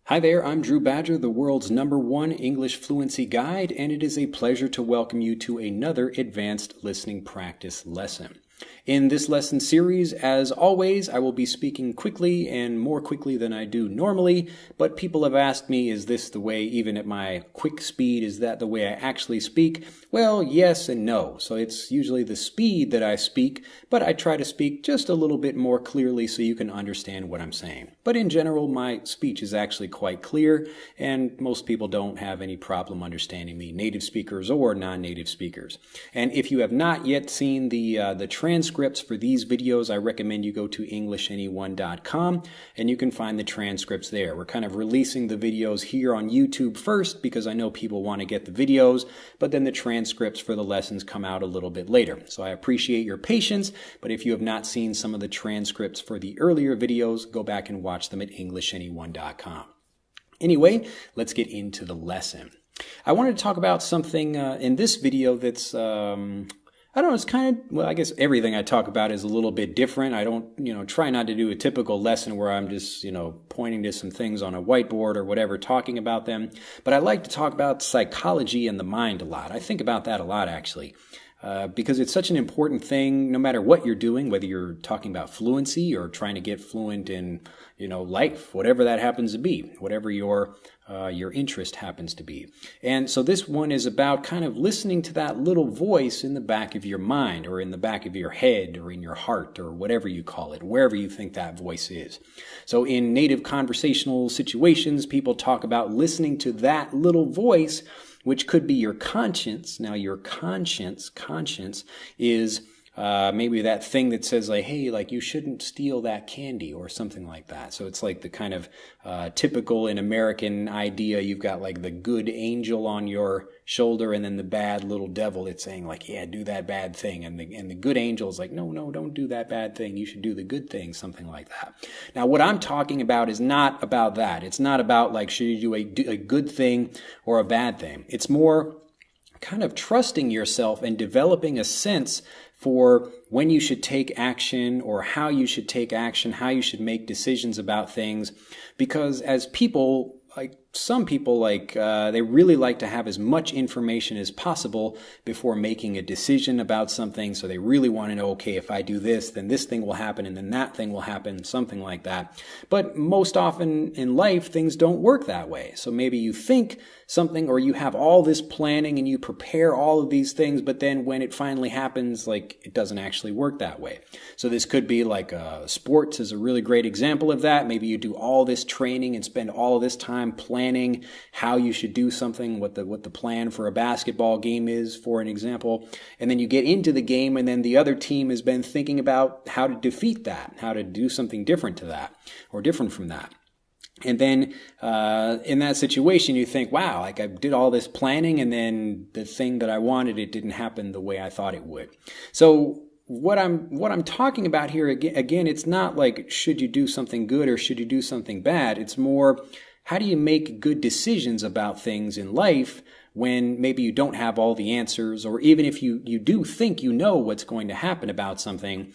Hi there, I'm Drew Badger, the world's #1 English fluency guide, and it is a pleasure to welcome you to another advanced listening practice lesson. In this lesson series, as always, I will be speaking quickly and more quickly than I do normally, but people have asked me, is this the way, even at my quick speed, is that the way I actually speak? Well, yes and no. So it's usually the speed that I speak, but I try to speak just a little bit more clearly so you can understand what I'm saying. But in general, my speech is actually quite clear, and most people don't have any problem understanding me, native speakers or non-native speakers. And if you have not yet seen the transcripts for these videos, I recommend you go to EnglishAnyone.com and you can find the transcripts there. We're kind of releasing the videos here on YouTube first because I know people want to get the videos, but then the transcripts for the lessons come out a little bit later. So I appreciate your patience, but if you have not seen some of the transcripts for the earlier videos, go back and watch them at EnglishAnyone.com. Anyway, let's get into the lesson. I wanted to talk about something in this video that's I don't know, it's kind of, well, I guess everything I talk about is a little bit different. I don't, try not to do a typical lesson where I'm just, pointing to some things on a whiteboard or whatever, talking about them. But I like to talk about psychology and the mind a lot. I think about that a lot, actually. Because it's such an important thing no matter what you're doing, whether you're talking about fluency or trying to get fluent in, life, whatever that happens to be, whatever your interest happens to be. And so this one is about kind of listening to that little voice in the back of your mind or in the back of your head or in your heart or whatever you call it, wherever you think that voice is. So in native conversational situations, people talk about listening to that little voice, which could be your conscience. Now, your conscience is maybe that thing that says, like, hey, like, you shouldn't steal that candy or something like that. So it's like the kind of typical in American idea. You've got like the good angel on your shoulder and then the bad little devil that's saying, like, yeah, do that bad thing. And the good angel is like, no, don't do that bad thing. You should do the good thing, something like that. Now, what I'm talking about is not about that. It's not about, like, should you do a good thing or a bad thing. It's more kind of trusting yourself and developing a sense for when you should take action or how you should take action, how you should make decisions about things. Because as people, like some people, they really like to have as much information as possible before making a decision about something. So they really want to know, okay, if I do this, then this thing will happen, and then that thing will happen, something like that. But most often in life, things don't work that way. So maybe you think something, or you have all this planning and you prepare all of these things, but then when it finally happens, like, it doesn't actually work that way. So this could be like sports is a really great example of that. Maybe you do all this training and spend all of this time planning how you should do something, what the plan for a basketball game is, for an example. And then you get into the game, and then the other team has been thinking about how to defeat that, how to do something different to that, or different from that. And then in that situation, you think, wow, like I did all this planning, and then the thing that I wanted, it didn't happen the way I thought it would. So what I'm talking about here, again, it's not like should you do something good or should you do something bad. It's more, how do you make good decisions about things in life when maybe you don't have all the answers, or even if you do think you know what's going to happen about something,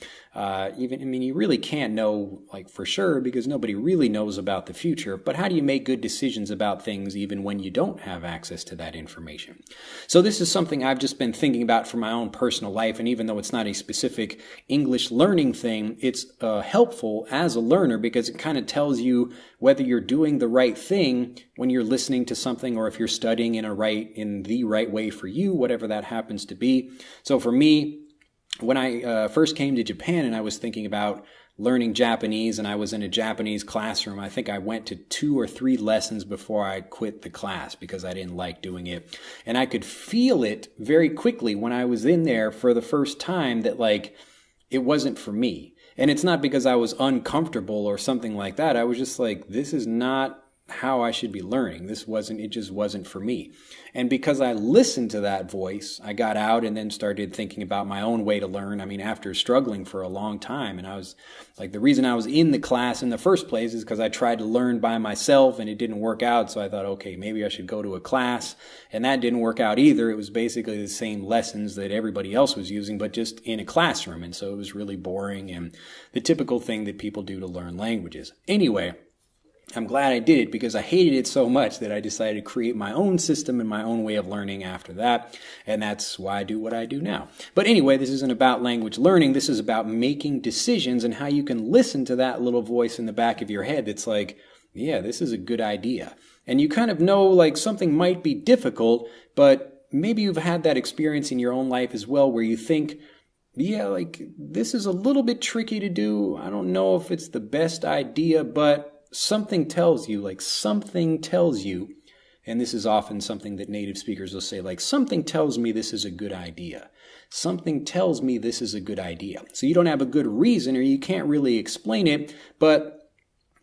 you really can't know, like, for sure, because nobody really knows about the future. But how do you make good decisions about things even when you don't have access to that information? So this is something I've just been thinking about for my own personal life, and even though it's not a specific English learning thing, it's helpful as a learner because it kind of tells you whether you're doing the right thing when you're listening to something, or if you're studying in the right way for you, whatever that happens to be. So for me, when I first came to Japan and I was thinking about learning Japanese and I was in a Japanese classroom, I think I went to 2 or 3 lessons before I quit the class because I didn't like doing it. And I could feel it very quickly when I was in there for the first time that, like, it wasn't for me. And it's not because I was uncomfortable or something like that. I was just like, this is not how I should be learning. It just wasn't for me. And because I listened to that voice, I got out and then started thinking about my own way to learn. I mean, after struggling for a long time, and I was like, the reason I was in the class in the first place is because I tried to learn by myself and it didn't work out. So I thought, okay, maybe I should go to a class, and that didn't work out either. It was basically the same lessons that everybody else was using, but just in a classroom. And so it was really boring and the typical thing that people do to learn languages. Anyway, I'm glad I did it because I hated it so much that I decided to create my own system and my own way of learning after that. And that's why I do what I do now. But anyway, this isn't about language learning. This is about making decisions and how you can listen to that little voice in the back of your head that's like, yeah, this is a good idea. And you kind of know like something might be difficult, but maybe you've had that experience in your own life as well where you think, yeah, like this is a little bit tricky to do. I don't know if it's the best idea, but something tells you, and this is often something that native speakers will say, like, something tells me this is a good idea. Something tells me this is a good idea. So you don't have a good reason or you can't really explain it, but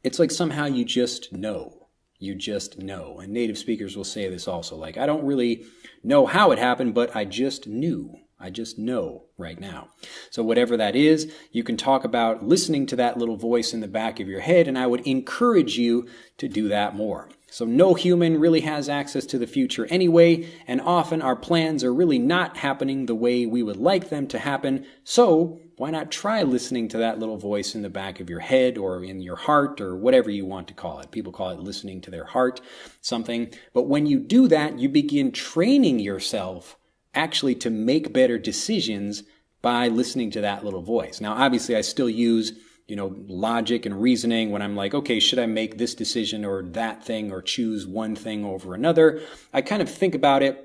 it's like somehow you just know. You just know. And native speakers will say this also, like, I don't really know how it happened, but I just knew. I just know right now. So whatever that is, you can talk about listening to that little voice in the back of your head, and I would encourage you to do that more. So no human really has access to the future anyway, and often our plans are really not happening the way we would like them to happen. So why not try listening to that little voice in the back of your head or in your heart or whatever you want to call it. People call it listening to their heart, something. But when you do that, you begin training yourself actually to make better decisions by listening to that little voice. Now, obviously, I still use, logic and reasoning when I'm like, okay, should I make this decision or that thing or choose one thing over another? I kind of think about it.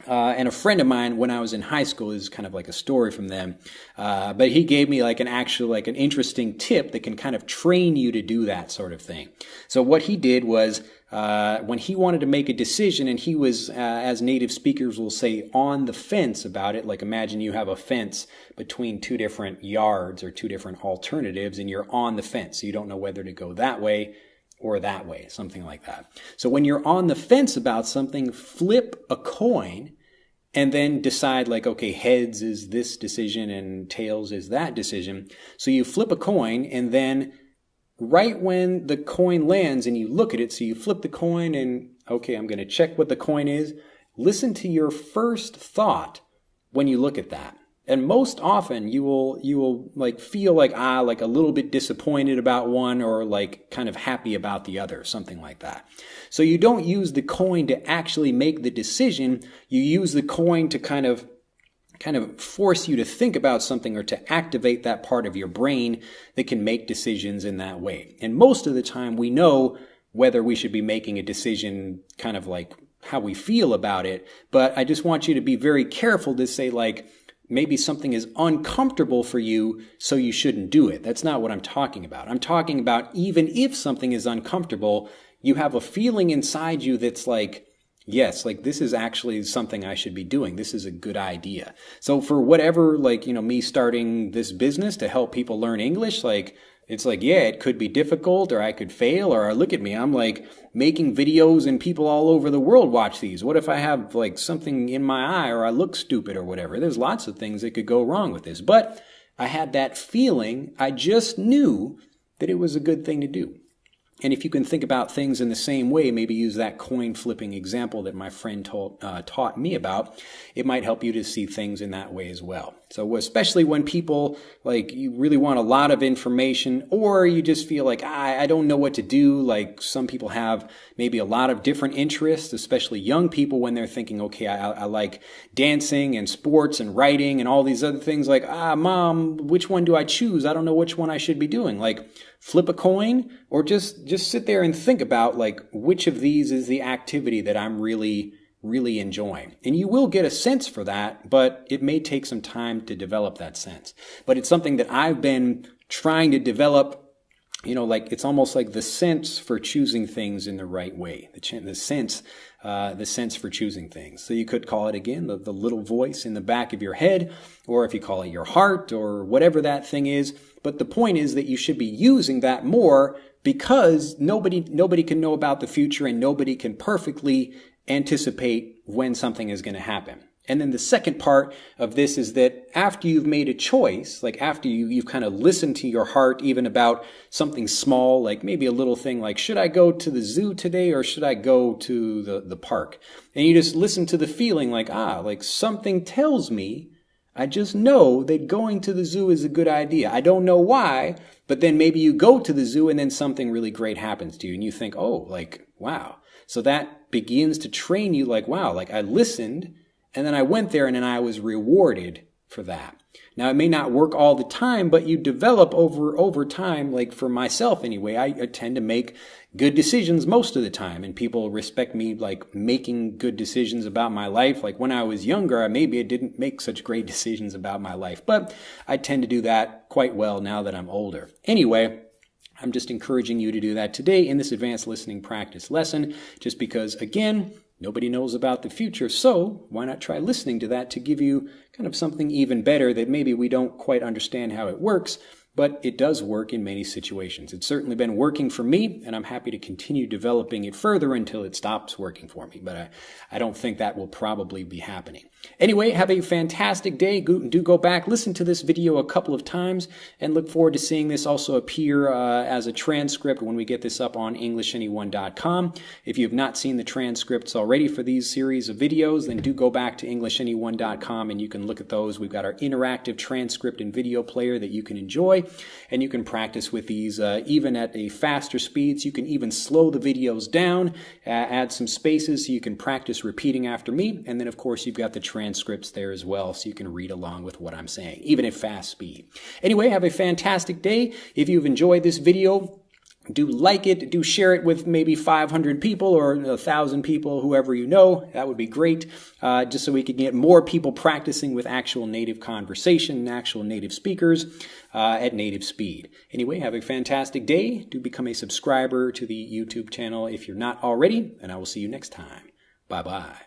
And a friend of mine, when I was in high school, is kind of like a story from them. But he gave me like an interesting tip that can kind of train you to do that sort of thing. So what he did was, when he wanted to make a decision and he was, as native speakers will say, on the fence about it, like imagine you have a fence between two different yards or two different alternatives and you're on the fence. So you don't know whether to go that way or that way, something like that. So when you're on the fence about something, flip a coin and then decide like, okay, heads is this decision and tails is that decision. So you flip a coin and then right when the coin lands and you look at it, so you flip the coin and, okay, I'm going to check what the coin is. Listen to your first thought when you look at that. And most often you will like feel like a little bit disappointed about one or like kind of happy about the other, something like that. So you don't use the coin to actually make the decision. You use the coin to kind of force you to think about something or to activate that part of your brain that can make decisions in that way. And most of the time we know whether we should be making a decision kind of like how we feel about it. But I just want you to be very careful to say like, maybe something is uncomfortable for you, so you shouldn't do it. That's not what I'm talking about. I'm talking about even if something is uncomfortable, you have a feeling inside you that's like, yes, like this is actually something I should be doing. This is a good idea. So for whatever, like, me starting this business to help people learn English, like, it's like, yeah, it could be difficult or I could fail or look at me. I'm like making videos and people all over the world watch these. What if I have like something in my eye or I look stupid or whatever? There's lots of things that could go wrong with this. But I had that feeling. I just knew that it was a good thing to do. And if you can think about things in the same way, maybe use that coin flipping example that my friend taught me about, it might help you to see things in that way as well. So especially when people, like, you really want a lot of information or you just feel like, I don't know what to do. Like some people have maybe a lot of different interests, especially young people when they're thinking, okay, I like dancing and sports and writing and all these other things. Like, mom, which one do I choose? I don't know which one I should be doing. Like, flip a coin or just sit there and think about like which of these is the activity that I'm really enjoying. And you will get a sense for that, but it may take some time to develop that sense. But it's something that I've been trying to develop, like it's almost like the sense for choosing things in the right way, the sense for choosing things. So you could call it again, the little voice in the back of your head, or if you call it your heart or whatever that thing is. But the point is that you should be using that more because nobody can know about the future and nobody can perfectly anticipate when something is going to happen. And then the second part of this is that after you've made a choice, like after you've kind of listened to your heart, even about something small, like maybe a little thing like, should I go to the zoo today or should I go to the park? And you just listen to the feeling like, like something tells me I just know that going to the zoo is a good idea. I don't know why, but then maybe you go to the zoo and then something really great happens to you and you think, oh, like, wow. So that begins to train you like, wow, like I listened and then I went there and then I was rewarded for that. Now, it may not work all the time, but you develop over time, like for myself anyway, I tend to make good decisions most of the time, and people respect me like making good decisions about my life. Like when I was younger, maybe I didn't make such great decisions about my life, but I tend to do that quite well now that I'm older. Anyway, I'm just encouraging you to do that today in this advanced listening practice lesson, just because, again, nobody knows about the future, so why not try listening to that to give you kind of something even better that maybe we don't quite understand how it works, but it does work in many situations. It's certainly been working for me, and I'm happy to continue developing it further until it stops working for me, but I don't think that will probably be happening. Anyway, have a fantastic day. Do go back, listen to this video a couple of times, and look forward to seeing this also appear as a transcript when we get this up on EnglishAnyone.com. If you have not seen the transcripts already for these series of videos, then do go back to EnglishAnyone.com and you can look at those. We've got our interactive transcript and video player that you can enjoy, and you can practice with these even at a faster speed. So you can even slow the videos down, add some spaces so you can practice repeating after me, and then of course you've got the transcripts there as well, so you can read along with what I'm saying, even at fast speed. Anyway, have a fantastic day. If you've enjoyed this video, do like it, do share it with maybe 500 people or 1,000 people, whoever you know. That would be great, just so we can get more people practicing with actual native conversation and actual native speakers at native speed. Anyway, have a fantastic day. Do become a subscriber to the YouTube channel if you're not already, and I will see you next time. Bye-bye.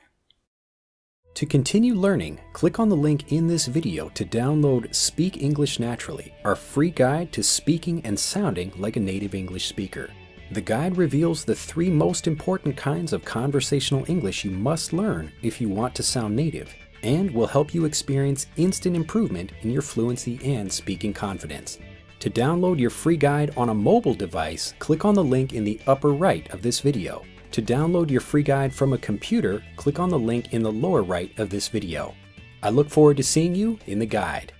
To continue learning, click on the link in this video to download Speak English Naturally, our free guide to speaking and sounding like a native English speaker. The guide reveals the 3 most important kinds of conversational English you must learn if you want to sound native, and will help you experience instant improvement in your fluency and speaking confidence. To download your free guide on a mobile device, click on the link in the upper right of this video. To download your free guide from a computer, click on the link in the lower right of this video. I look forward to seeing you in the guide.